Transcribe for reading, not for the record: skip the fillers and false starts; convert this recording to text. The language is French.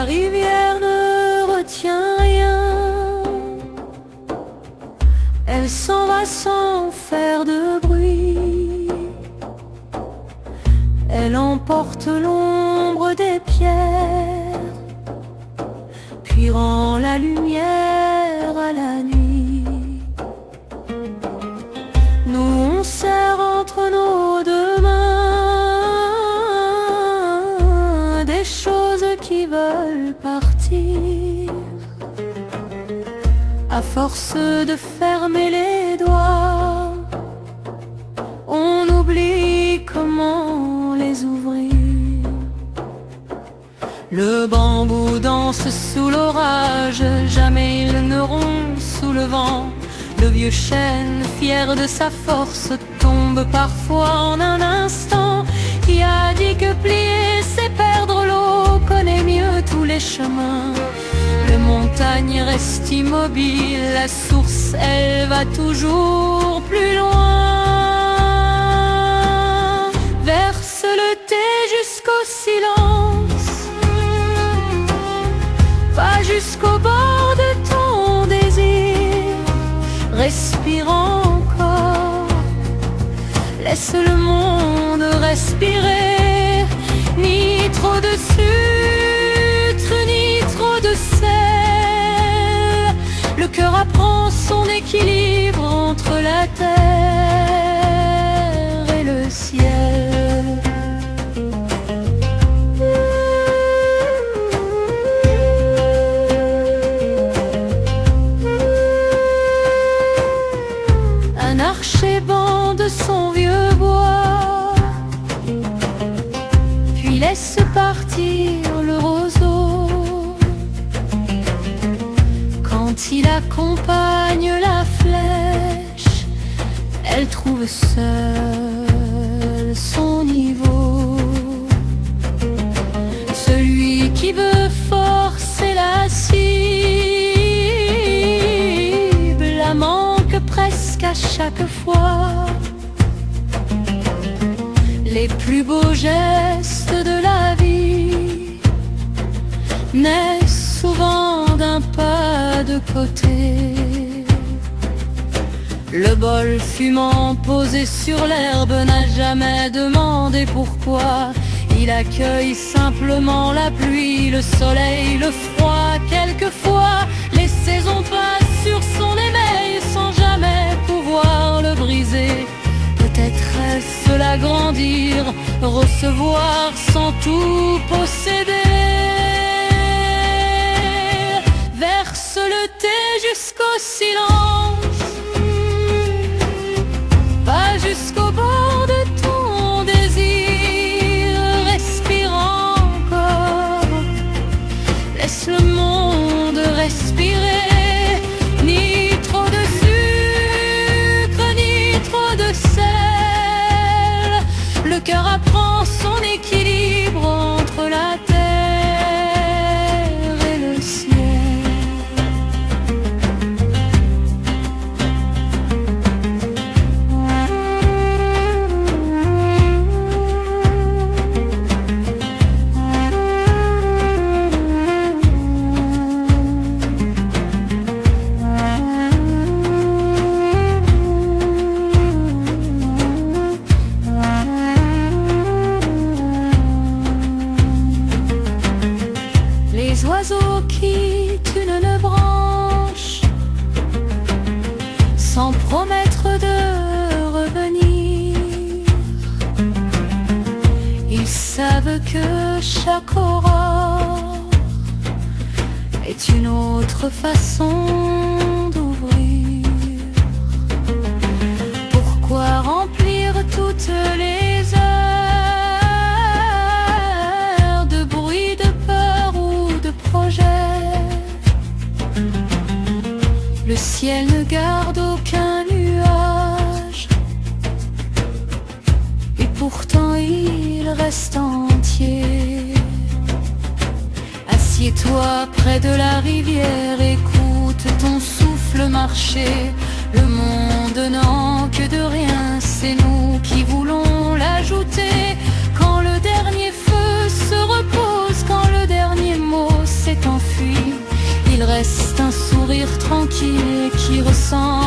rivière ne retient rien. Elle s'en va sans faire de bruit. Elle emporte l'ombre des pierres, puis rend la lumière à la nuit. Nous on serre entre nos deux mains des choses qui veulent partir. À force de fermer les doigts, on oublie comment les ouvrir. Le bambou danse sous l'orage, jamais il ne rompt sous le vent. Le vieux chêne, fier de sa force, tombe parfois en un instant. Qui a dit que plier c'est perdre l'eau, connaît mieux tous les chemins. Les montagnes restent immobiles, la source elle va toujours plus loin. Verse le thé jusqu'au silence, pas jusqu'au bord de ton désir. Respire encore, laisse le monde respirer. Ni trop de sucre, ni trop de sel. Le cœur apprend son équilibre entre la terre et le ciel. Un archer bande son vieux bois, puis laisse partir le roseau. Quand il accompagne la flèche, elle trouve seule son niveau. Celui qui veut forcer la cible la manque presque à chaque fois. Les plus beaux gestes de la vie naissent souvent d'un pas de côté. Le bol fumant posé sur l'herbe n'a jamais demandé pourquoi. Il accueille simplement la pluie, le soleil, le froid. Quelquefois, les saisons passent sur son éveil sans jamais pouvoir le briser. Peut-être est-ce l'agrandir, recevoir sans tout posséder. Verse le thé jusqu'au silence, pas jusqu'au bord de ton désir. Respire encore, laisse le monde respirer. Ni trop de sucre, ni trop de sel. Le cœur apprend son équilibre entre la terre et le ciel. Les oiseaux quittent une branche sans promettre de revenir. Ils savent que chaque aurore est une autre façon d'ouvrir. Pourquoi remplir toutes les heures de bruit, de peur ou de projet? Le ciel ne garde aucun nuage, et pourtant il reste entier. Assieds-toi près de la rivière, écoute ton souffle marcher. Le monde n'en que de rien, c'est nous qui voulons l'ajouter. Quand le dernier feu se repose, quand le dernier mot tranquille et qui ressent